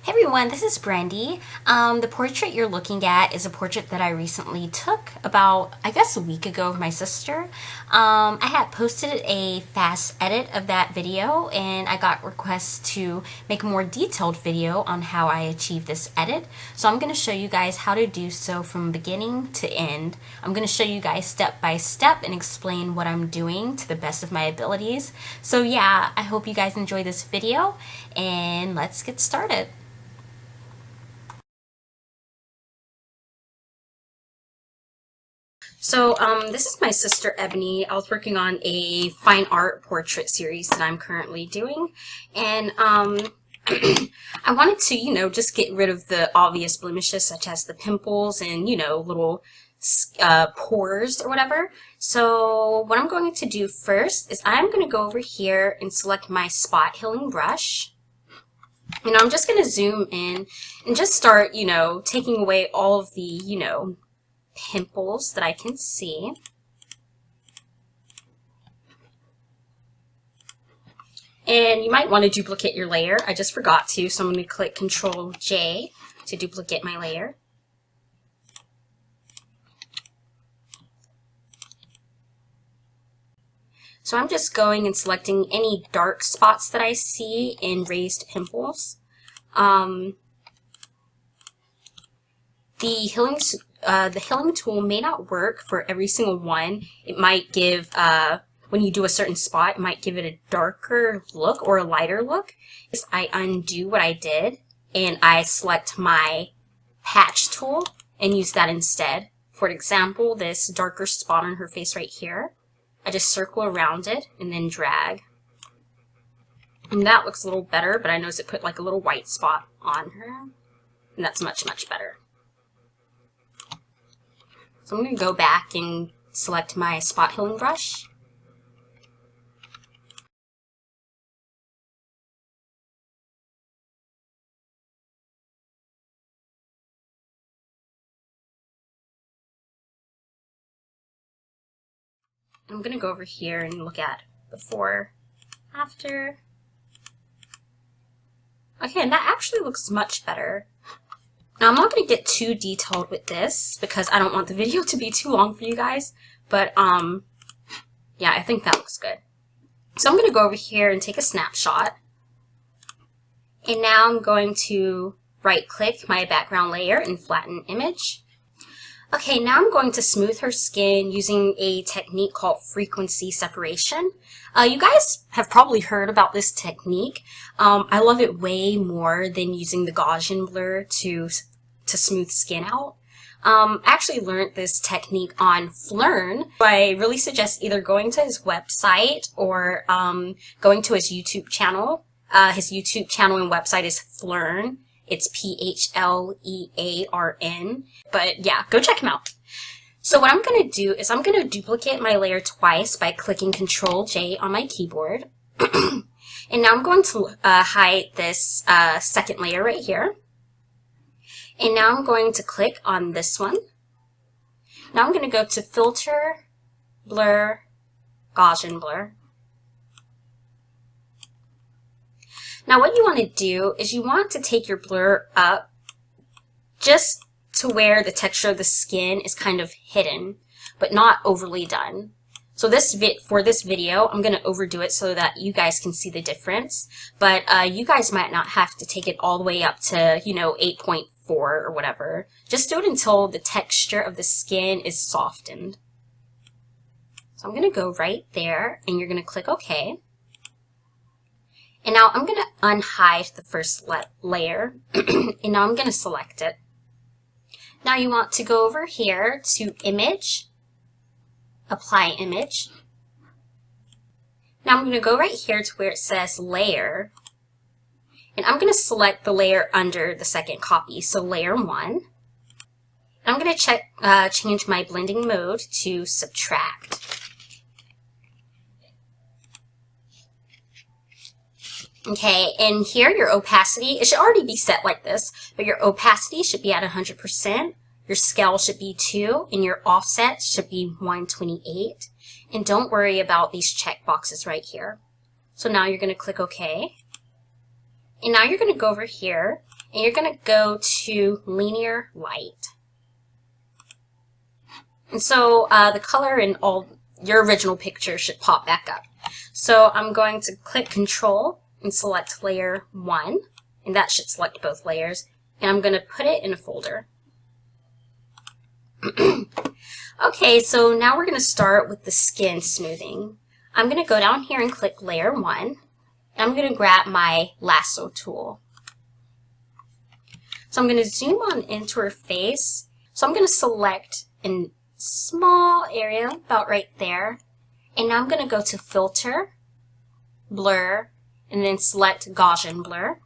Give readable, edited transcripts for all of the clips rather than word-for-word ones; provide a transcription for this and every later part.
Hey everyone, this is Brandy. The portrait you're looking at is a portrait that I recently took about, I guess, a week ago of my sister. I had posted a fast edit of that video and I got requests to make a more detailed video on how I achieved this edit. So I'm going to show you guys how to do so from beginning to end. I'm going to show you guys step by step and explain what I'm doing to the best of my abilities. So yeah, I hope you guys enjoy this video and let's get started. So this is my sister Ebony. I was working on a fine art portrait series that I'm currently doing, and I wanted to, just get rid of the obvious blemishes such as the pimples and, little pores or whatever. So what I'm going to do first is I'm going to go over here and select my spot healing brush. And I'm just going to zoom in and just start, taking away all of the, pimples that I can see. And you might want to duplicate your layer. I just forgot to, so I'm going to click Control J to duplicate my layer. So I'm just going and selecting any dark spots that I see in raised pimples. The healing tool may not work for every single one. It might give, when you do a certain spot, it might give it a darker look or a lighter look. I undo what I did and I select my patch tool and use that instead. For example, this darker spot on her face right here, I just circle around it and then drag. And that looks a little better, but I noticed it put like a little white spot on her. And that's much, much better. So I'm going to go back and select my spot healing brush. I'm going to go over here and look at before, after. Okay, and that actually looks much better. Now, I'm not going to get too detailed with this because I don't want the video to be too long for you guys, but yeah, I think that looks good. So I'm going to go over here and take a snapshot. And now I'm going to right-click my background layer and flatten image. Okay, now I'm going to smooth her skin using a technique called frequency separation. You guys have probably heard about this technique. I love it way more than using the Gaussian blur to smooth skin out. I actually learned this technique on Flern. I really suggest either going to his website or going to his YouTube channel. His YouTube channel and website is Flern. It's P-H-L-E-A-R-N. But yeah, go check him out. So what I'm going to do is I'm going to duplicate my layer twice by clicking Control J on my keyboard. And now I'm going to hide this second layer right here. And now I'm going to click on this one. Now I'm going to go to Filter, Blur, Gaussian Blur. Now what you want to do is you want to take your blur up just to where the texture of the skin is kind of hidden, but not overly done. So for this video, I'm going to overdo it so that you guys can see the difference, but you guys might not have to take it all the way up to, 8.4 or whatever. Just do it until the texture of the skin is softened. So I'm going to go right there, and you're going to click OK. And now I'm going to unhide the first layer, and now I'm going to select it. Now you want to go over here to Image, Apply Image. Now I'm going to go right here to where it says Layer, and I'm going to select the layer under the second copy, so Layer 1. I'm going to change my blending mode to Subtract. Okay, and here your opacity, it should already be set like this, but your opacity should be at 100%, your scale should be 2, and your offset should be 128. And don't worry about these check boxes right here. So now you're going to click OK. And now you're going to go over here And you're going to go to linear light. And so the color in all your original picture should pop back up. So I'm going to click Control and select layer 1, and that should select both layers. And I'm going to put it in a folder. Okay, so now we're going to start with the skin smoothing. I'm going to go down here and click layer 1, and I'm going to grab my lasso tool. So I'm going to zoom on into her face. So I'm going to select a small area about right there, and now I'm going to go to Filter, Blur, and then select Gaussian Blur.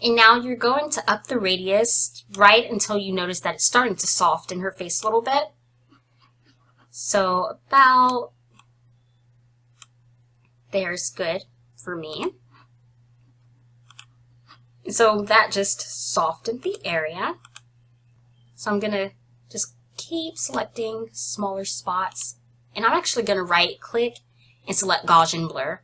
And now you're going to up the radius right until you notice that it's starting to soften her face a little bit. So about there's good for me. So that just softened the area. So I'm going to just keep selecting smaller spots. And I'm actually going to right click and select Gaussian Blur.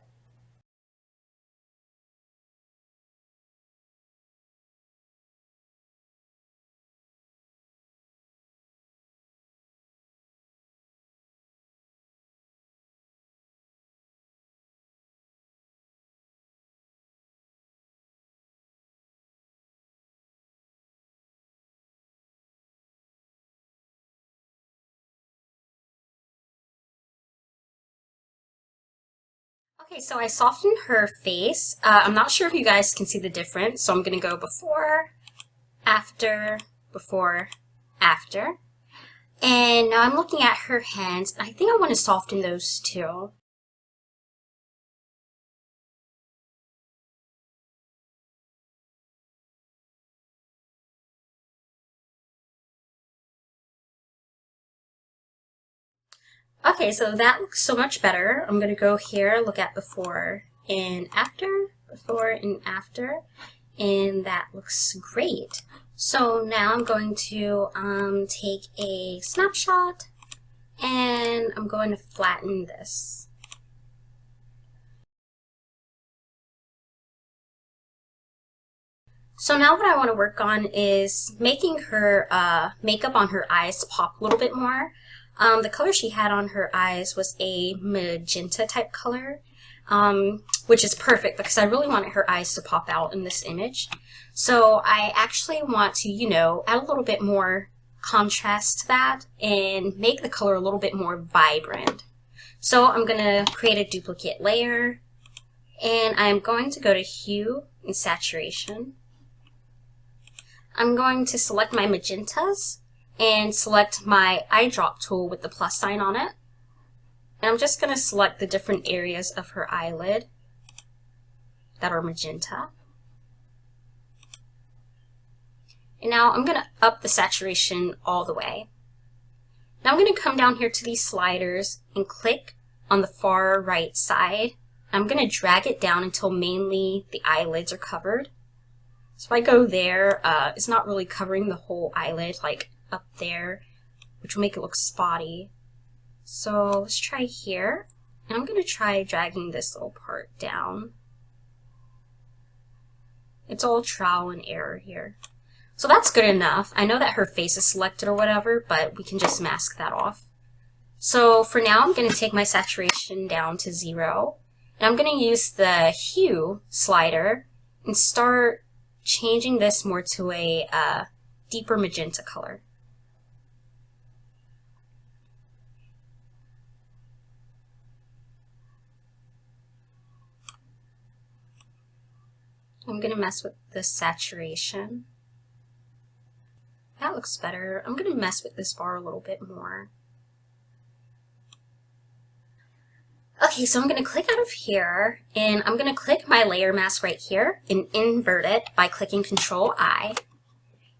Okay, so I softened her face. I'm not sure if you guys can see the difference, so I'm going to go before, after, before, after. And now I'm looking at her hands. I think I want to soften those too. Okay, so that looks so much better. I'm going to go here, look at before and after, and that looks great. So now I'm going to take a snapshot, and I'm going to flatten this. So now what I want to work on is making her makeup on her eyes pop a little bit more. The color she had on her eyes was a magenta type color, which is perfect because I really wanted her eyes to pop out in this image. So I actually want to, you know, add a little bit more contrast to that and make the color a little bit more vibrant. So I'm going to create a duplicate layer, and I'm going to go to Hue and Saturation. I'm going to select my magentas and select my eyedrop tool with the plus sign on it. And I'm just going to select the different areas of her eyelid that are magenta. And now I'm going to up the saturation all the way. Now I'm going to come down here to these sliders and click on the far right side. I'm going to drag it down until mainly the eyelids are covered. So if I go there, it's not really covering the whole eyelid like up there, which will make it look spotty. So let's try here, and I'm going to try dragging this little part down. It's all trial and error here. So that's good enough. I know that her face is selected or whatever, but we can just mask that off. So for now, I'm going to take my saturation down to 0, and I'm going to use the hue slider and start changing this more to a deeper magenta color. I'm going to mess with the saturation. That looks better. I'm going to mess with this bar a little bit more. Okay, so I'm going to click out of here, and I'm going to click my layer mask right here and invert it by clicking Control I.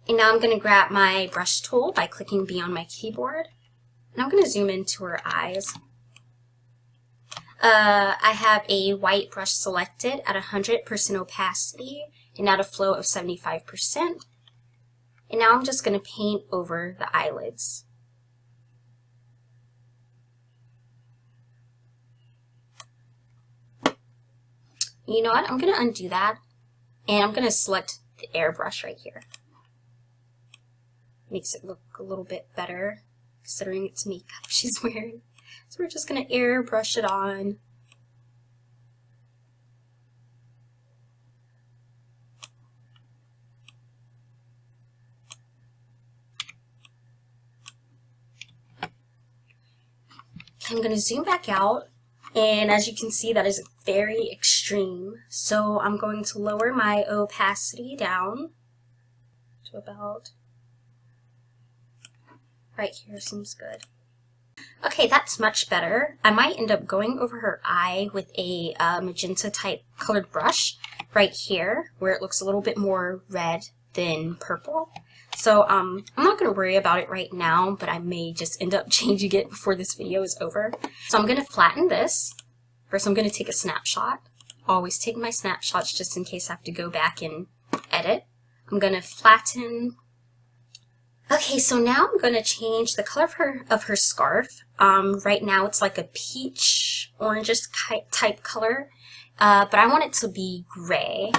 And now I'm going to grab my brush tool by clicking B on my keyboard, and I'm going to zoom into her eyes. I have a white brush selected at 100% opacity and at a flow of 75%. And now I'm just going to paint over the eyelids. You know what? I'm going to undo that, and I'm going to select the airbrush right here. Makes it look a little bit better considering it's makeup she's wearing. So we're just going to airbrush it on. I'm going to zoom back out, and as you can see, that is very extreme. So I'm going to lower my opacity down to about right here. Seems good. Okay, that's much better. I might end up going over her eye with a magenta type colored brush right here where it looks a little bit more red than purple. So I'm not going to worry about it right now, but I may just end up changing it before this video is over. So I'm going to flatten this. First I'm going to take a snapshot. Always take my snapshots just in case I have to go back and edit. I'm going to flatten. Okay, so now I'm going to change the color of her scarf. Right now it's like a peach orangish type color, but I want it to be gray.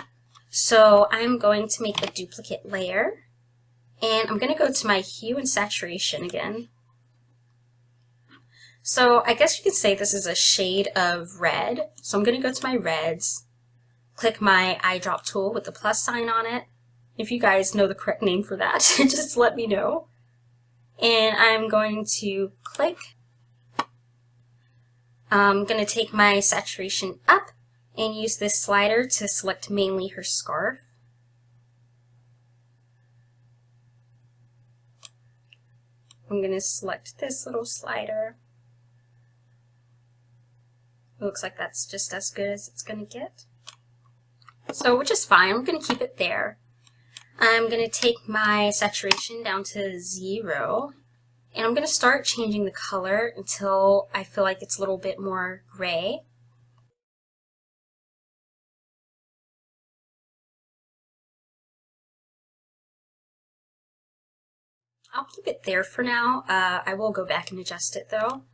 So I'm going to make a duplicate layer. And I'm going to go to my hue and saturation again. So I guess you could say this is a shade of red. So I'm going to go to my reds, click my eyedrop tool with the plus sign on it. If you guys know the correct name for that, just let me know. And I'm going to click. I'm going to take my saturation up and use this slider to select mainly her scarf. I'm going to select this little slider. It looks like that's just as good as it's going to get. So, which is fine. I'm going to keep it there. I'm going to take my saturation down to 0. And I'm going to start changing the color until I feel like it's a little bit more gray. I'll keep it there for now. I will go back and adjust it though.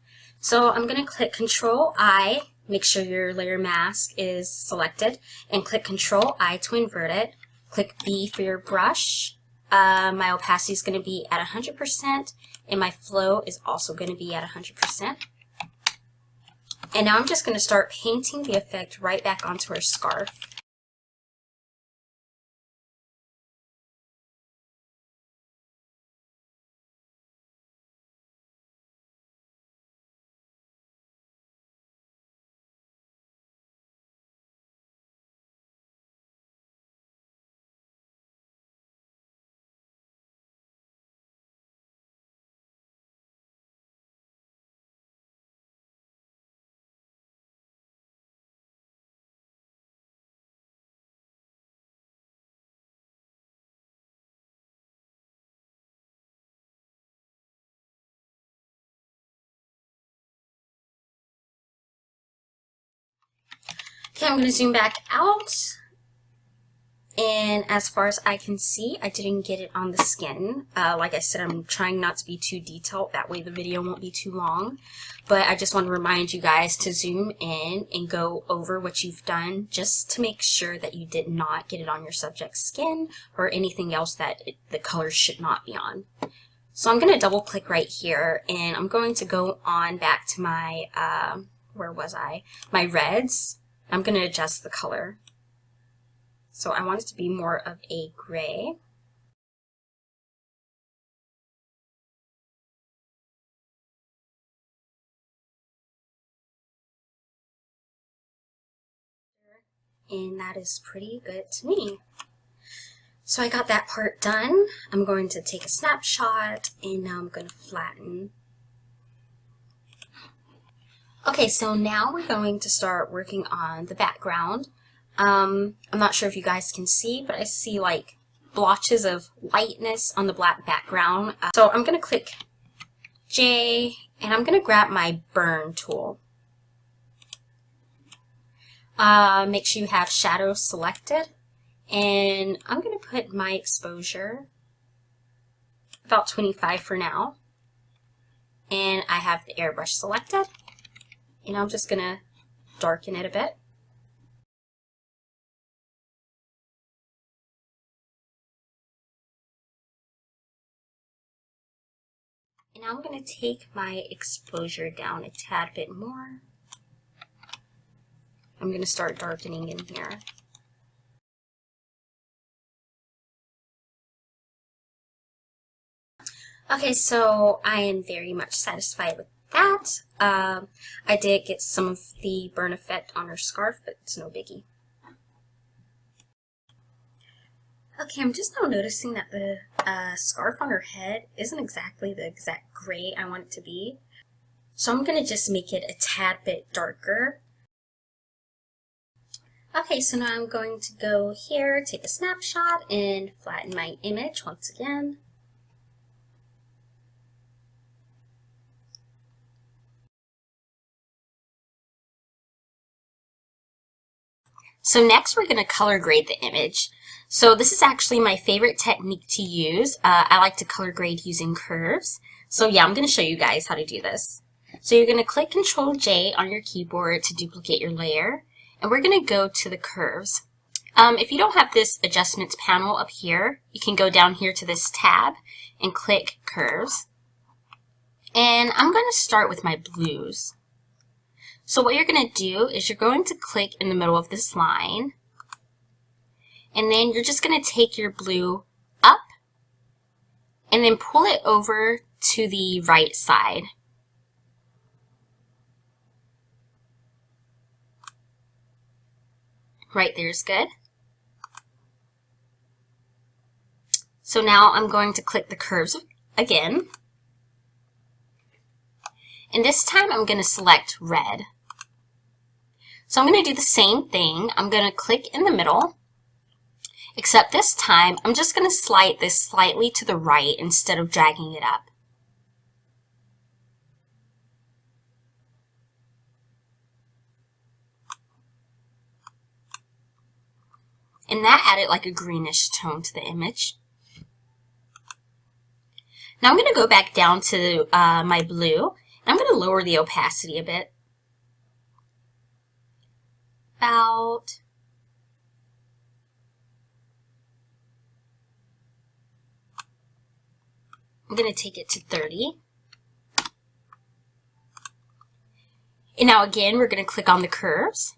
So I'm going to click Control I, make sure your layer mask is selected, and click Control I to invert it. Click B for your brush. My opacity is going to be at 100%, and my flow is also going to be at 100%. And now I'm just going to start painting the effect right back onto her scarf. Okay, I'm going to zoom back out, and as far as I can see, I didn't get it on the skin. Like I said, I'm trying not to be too detailed, that way the video won't be too long. But I just want to remind you guys to zoom in and go over what you've done just to make sure that you did not get it on your subject's skin or anything else that the color should not be on. So I'm going to double click right here, and I'm going to go on back to my, where was I? My reds. I'm going to adjust the color. So I want it to be more of a gray. And that is pretty good to me. So I got that part done. I'm going to take a snapshot, and now I'm going to flatten. Okay, so now we're going to start working on the background. I'm not sure if you guys can see, but I see like blotches of lightness on the black background. So I'm going to click J, and I'm going to grab my burn tool. Make sure you have shadow selected, and I'm going to put my exposure about 25 for now, and I have the airbrush selected, and I'm just going to darken it a bit. And now I'm going to take my exposure down a tad bit more. I'm going to start darkening in here. Okay, so I am very much satisfied with that. I did get some of the burn effect on her scarf, but it's no biggie. Okay, I'm just now noticing that the scarf on her head isn't exactly the exact gray I want it to be. So I'm going to just make it a tad bit darker. Okay, so now I'm going to go here, take a snapshot, and flatten my image once again. So next we're going to color grade the image. So this is actually my favorite technique to use. I like to color grade using curves. So yeah, I'm going to show you guys how to do this. So you're going to click Ctrl J on your keyboard to duplicate your layer. And we're going to go to the curves. If you don't have this adjustments panel up here, you can go down here to this tab and click curves. And I'm going to start with my blues. So what you're going to do is you're going to click in the middle of this line, and then you're just going to take your blue up and then pull it over to the right side. Right there is good. So now I'm going to click the curves again, and this time I'm going to select red. So I'm going to do the same thing. I'm going to click in the middle, except this time I'm just going to slide this slightly to the right instead of dragging it up. And that added like a greenish tone to the image. Now I'm going to go back down to my blue, and I'm going to lower the opacity a bit. I'm going to take it to 30. And now again, we're going to click on the curves.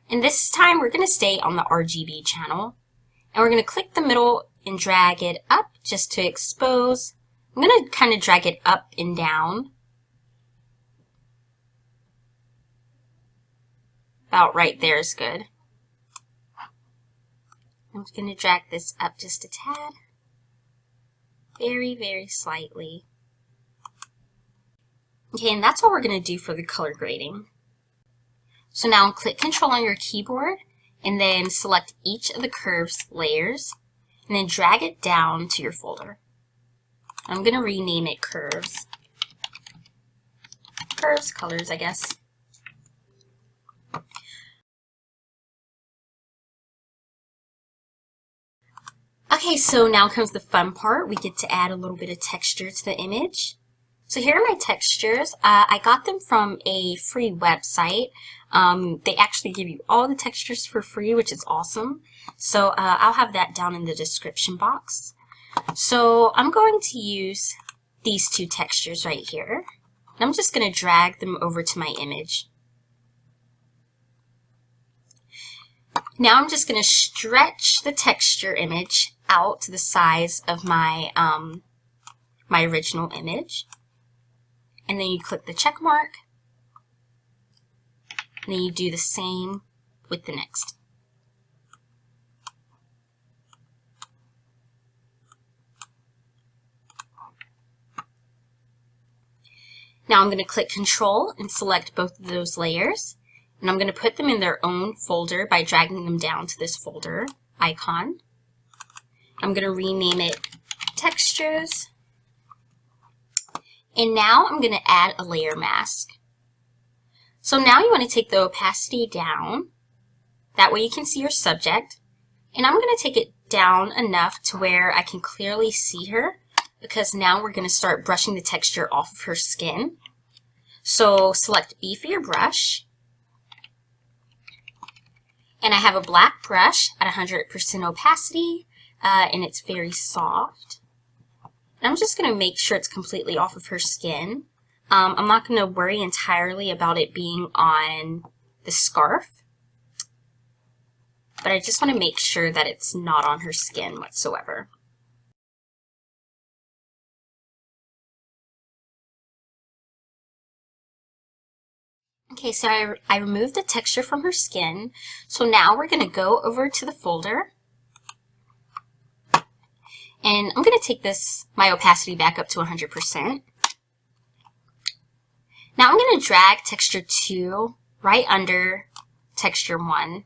And this time we're going to stay on the RGB channel. And we're going to click the middle and drag it up just to expose. I'm going to kind of drag it up and down. About right there is good. I'm just going to drag this up just a tad. Very, very slightly. Okay, and that's all we're going to do for the color grading. So now click Control on your keyboard and then select each of the curves layers and then drag it down to your folder. I'm going to rename it curves. Curves, colors, I guess. Okay, so now comes the fun part. We get to add a little bit of texture to the image. So here are my textures. I got them from a free website. They actually give you all the textures for free, which is awesome. So I'll have that down in the description box. So I'm going to use these two textures right here. And I'm just going to drag them over to my image. Now I'm just going to stretch the texture image out to the size of my my original image. And then you click the check mark. And then you do the same with the next. Now I'm going to click Control and select both of those layers. And I'm going to put them in their own folder by dragging them down to this folder icon. I'm going to rename it Textures. And now I'm going to add a layer mask. So now you want to take the opacity down. That way you can see your subject. And I'm going to take it down enough to where I can clearly see her, because now we're going to start brushing the texture off of her skin. So select B for your brush. And I have a black brush at 100% opacity, and it's very soft. And I'm just going to make sure it's completely off of her skin. I'm not going to worry entirely about it being on the scarf, but I just want to make sure that it's not on her skin whatsoever. Okay, so I removed the texture from her skin. So now we're going to go over to the folder. And I'm going to take my opacity back up to 100%. Now I'm going to drag texture 2 right under texture 1.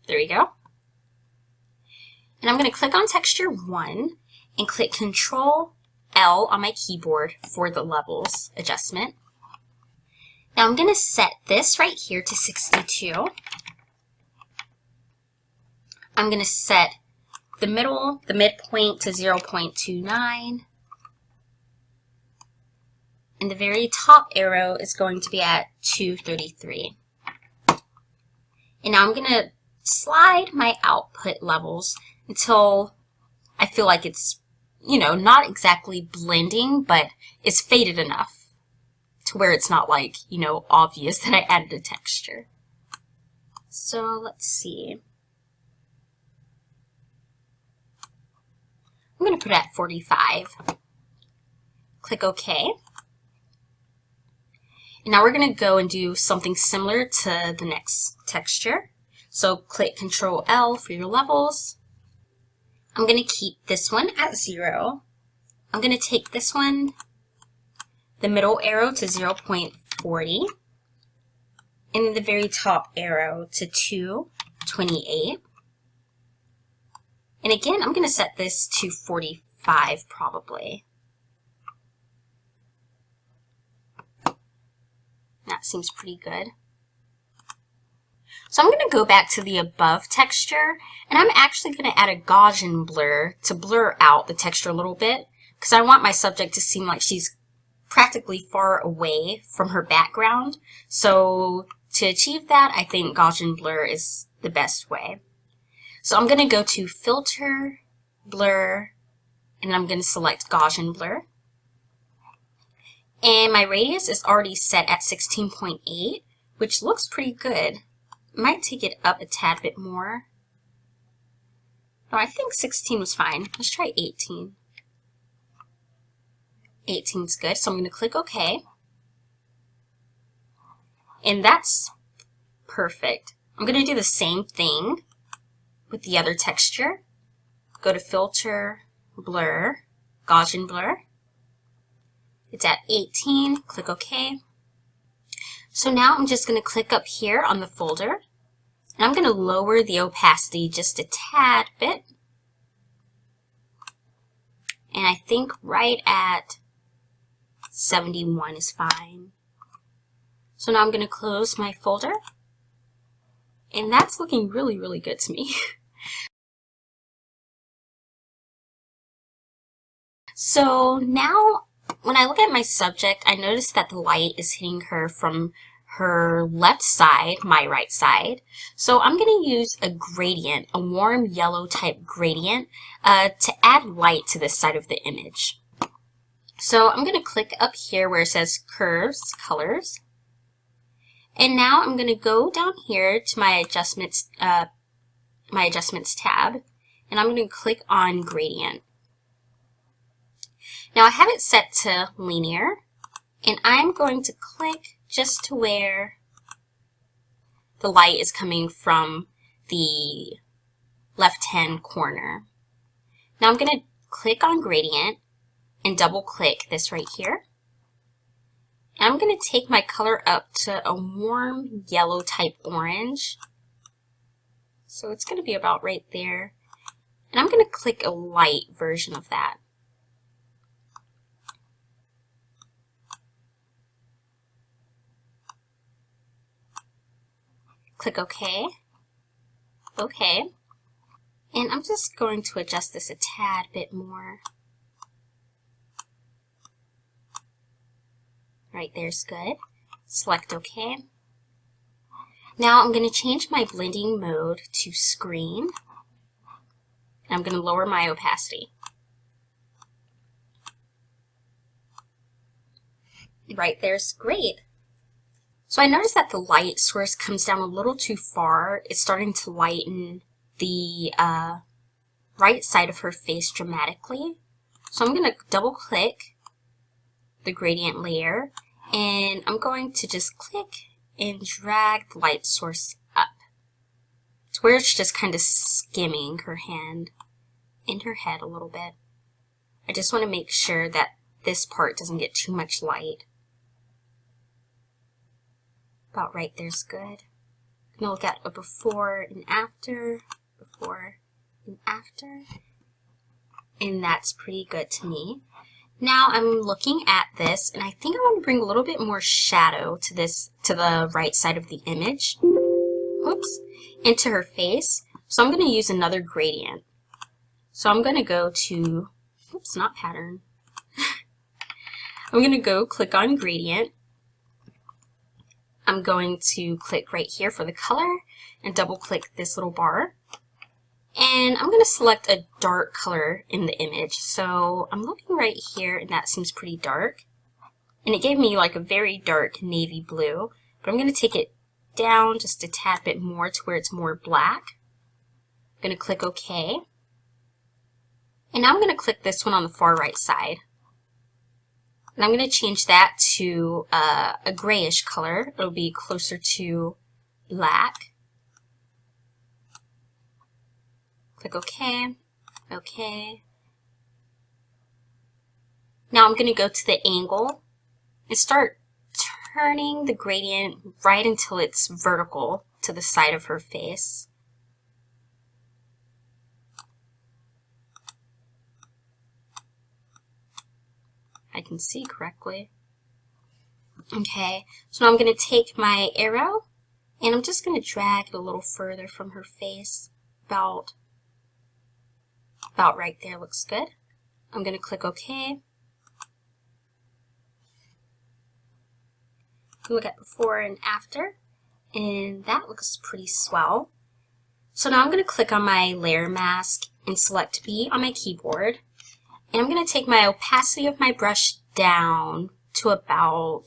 There we go. And I'm going to click on texture 1 and click Control L on my keyboard for the levels adjustment. Now I'm going to set this right here to 62. I'm going to set the midpoint to 0.29. And the very top arrow is going to be at 233. And now I'm going to slide my output levels until I feel like it's, not exactly blending, but it's faded enough to where it's not like, obvious that I added a texture. So let's see. I'm going to put it at 45. Click OK. And now we're going to go and do something similar to the next texture. So click Control L for your levels. I'm going to keep this one at 0. I'm going to take this one, the middle arrow to 0.40, and then the very top arrow to 228. And again, I'm going to set this to 45 probably. That seems pretty good. So I'm going to go back to the above texture, and I'm actually going to add a Gaussian blur to blur out the texture a little bit, because I want my subject to seem like she's practically far away from her background. So to achieve that, I think Gaussian blur is the best way. So I'm going to go to Filter, Blur, and I'm going to select Gaussian blur. And my radius is already set at 16.8, which looks pretty good. I might take it up a tad bit more. No, I think 16 was fine. Let's try 18. 18 is good, so I'm going to click OK. And that's perfect. I'm going to do the same thing with the other texture. Go to Filter, Blur, Gaussian blur. It's at 18, click OK. So now I'm just going to click up here on the folder, and I'm going to lower the opacity just a tad bit. And I think right at 71 is fine. So now I'm going to close my folder, and that's looking really, really good to me. So now when I look at my subject, I notice that the light is hitting her from her left side, my right side. So I'm going to use a gradient, a warm yellow type gradient, to add light to this side of the image. So I'm going to click up here where it says Curves, Colors. And now I'm going to go down here to my adjustments tab, and I'm going to click on Gradient. Now I have it set to linear, and I'm going to click just to where the light is coming from the left-hand corner. Now I'm going to click on Gradient and double-click this right here. And I'm going to take my color up to a warm yellow type orange. So it's going to be about right there. And I'm going to click a light version of that. Click OK. OK. And I'm just going to adjust this a tad bit more. Right there's good. Select OK. Now I'm going to change my blending mode to screen. And I'm going to lower my opacity. Right there's great. So I noticed that the light source comes down a little too far. It's starting to lighten the right side of her face dramatically. So I'm going to double click the gradient layer, and I'm going to just click and drag the light source up to where it's just kind of skimming her hand and her head a little bit. I just want to make sure that this part doesn't get too much light. About right there's good. I'm going to look at a before and after, and that's pretty good to me. Now I'm looking at this, and I think I want to bring a little bit more shadow to this, to the right side of the image. Oops, into her face. So I'm going to use another gradient. So I'm going to go to, oops, not pattern. I'm going to go click on gradient. I'm going to click right here for the color and double click this little bar. And I'm going to select a dark color in the image. So I'm looking right here, and that seems pretty dark. And it gave me like a very dark navy blue. But I'm going to take it down just a tad bit more to where it's more black. I'm going to click OK. And now I'm going to click this one on the far right side. And I'm going to change that to a grayish color. It'll be closer to black. Click OK, OK. Now I'm going to go to the angle and start turning the gradient right until it's vertical to the side of her face. I can see correctly. Okay, so now I'm going to take my arrow and I'm just going to drag it a little further from her face. About right there looks good. I'm going to click OK. Look at before and after, and that looks pretty swell. So now I'm going to click on my layer mask and select B on my keyboard. And I'm going to take my opacity of my brush down to about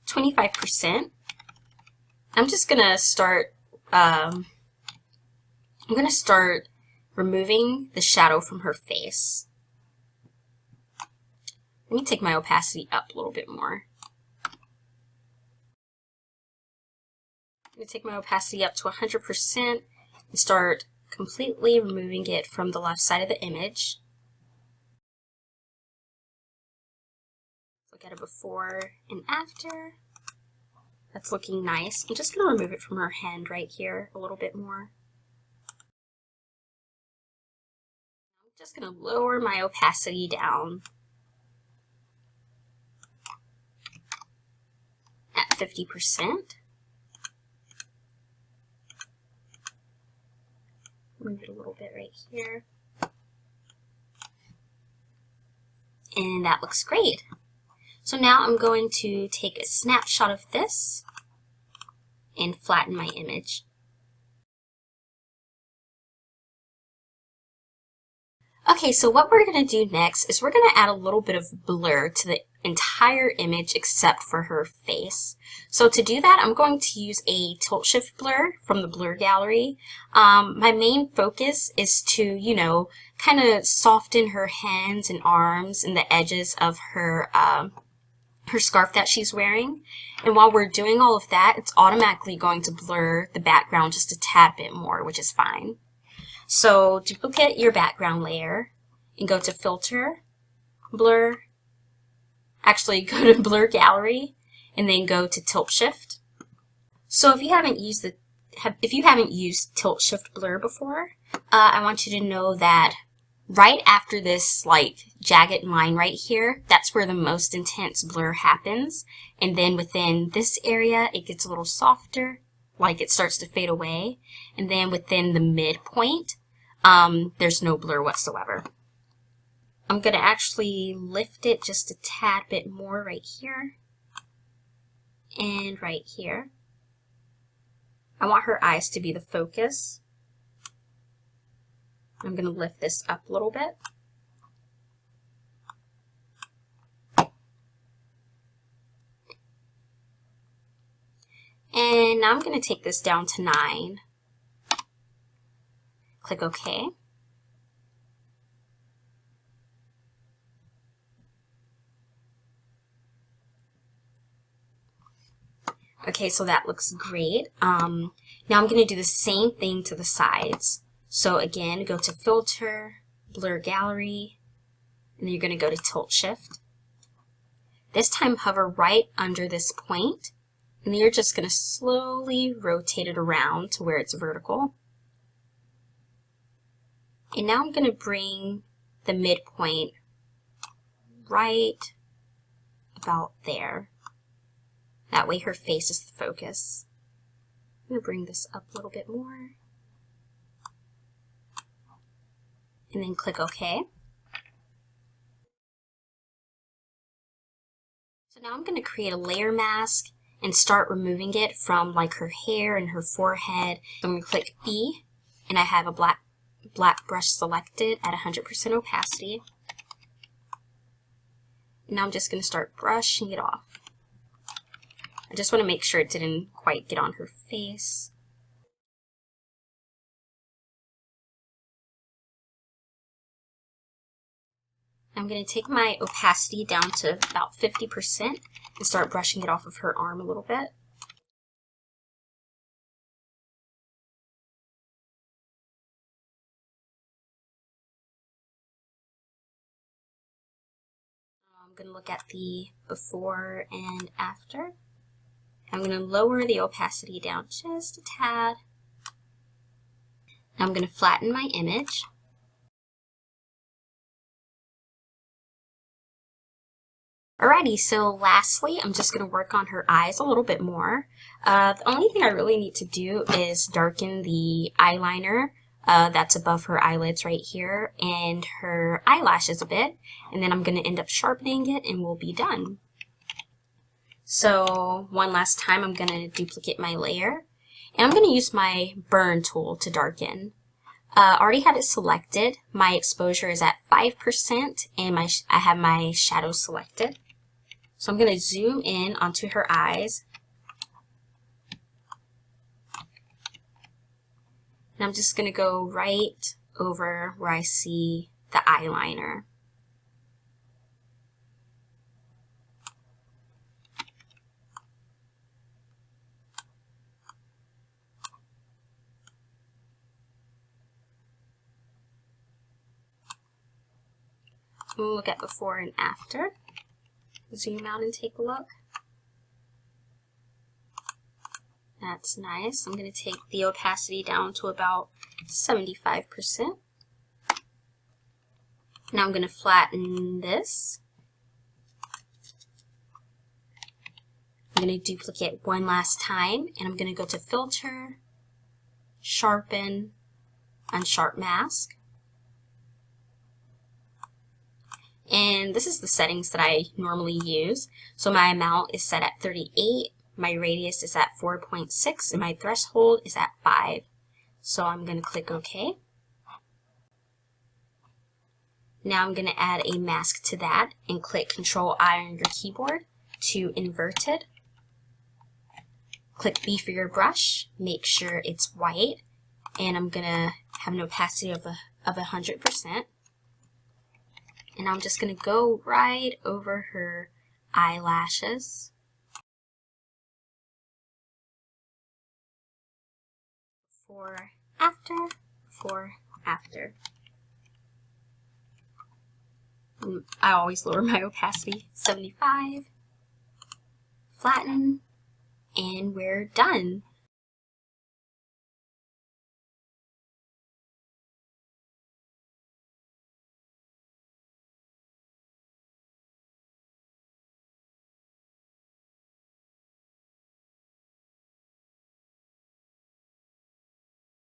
25%. I'm just going to start, removing the shadow from her face. Let me take my opacity up a little bit more. I'm going to take my opacity up to 100% and start completely removing it from the left side of the image. Look at it before and after. That's looking nice. I'm just going to remove it from her hand right here a little bit more. I'm just going to lower my opacity down at 50%. Move it a little bit right here. And that looks great. So now I'm going to take a snapshot of this and flatten my image. Okay, so what we're going to do next is we're going to add a little bit of blur to the entire image except for her face. So to do that, I'm going to use a tilt shift blur from the blur gallery. My main focus is to, you know, kind of soften her hands and arms and the edges of her scarf that she's wearing. And while we're doing all of that, it's automatically going to blur the background just a tad bit more, which is fine. So duplicate your background layer and go to Filter, Blur, actually go to Blur Gallery, and then go to Tilt Shift. So if you haven't used Tilt Shift Blur before, I want you to know that right after this like jagged line right here, that's where the most intense blur happens. And then within this area, it gets a little softer, like it starts to fade away. And then within the midpoint, there's no blur whatsoever. I'm going to actually lift it just a tad bit more right here and right here. I want her eyes to be the focus. I'm going to lift this up a little bit. And now I'm going to take this down to 9. Click OK. Okay, so that looks great. Now I'm going to do the same thing to the sides. So again, go to Filter, Blur Gallery, and then you're going to go to Tilt Shift. This time hover right under this point, and then you're just going to slowly rotate it around to where it's vertical. And now I'm going to bring the midpoint right about there. That way her face is the focus. I'm going to bring this up a little bit more. And then click OK. So now I'm going to create a layer mask and start removing it from like her hair and her forehead. So I'm going to click B, and I have a black brush selected at 100% opacity. Now I'm just going to start brushing it off. I just want to make sure it didn't quite get on her face. I'm going to take my opacity down to about 50% and start brushing it off of her arm a little bit. I'm going to look at the before and after. I'm going to lower the opacity down just a tad. Now I'm going to flatten my image. Alrighty, so lastly, I'm just going to work on her eyes a little bit more. The only thing I really need to do is darken the eyeliner that's above her eyelids right here and her eyelashes a bit, and then I'm going to end up sharpening it and we'll be done. So one last time, I'm going to duplicate my layer, and I'm going to use my burn tool to darken. I already have it selected. My exposure is at 5%, and I have my shadow selected. So I'm going to zoom in onto her eyes. And I'm just going to go right over where I see the eyeliner. We'll look at before and after. Zoom out and take a look. That's nice. I'm going to take the opacity down to about 75%. Now I'm going to flatten this. I'm going to duplicate one last time, and I'm going to go to Filter, Sharpen, Unsharp Mask. And this is the settings that I normally use. So my amount is set at 38, my radius is at 4.6, and my threshold is at 5. So I'm going to click OK. Now I'm going to add a mask to that and click Control-I on your keyboard to invert it. Click B for your brush, make sure it's white, and I'm going to have an opacity of 100%. And I'm just going to go right over her eyelashes. Before, after, before, after. And I always lower my opacity, 75. Flatten, and we're done.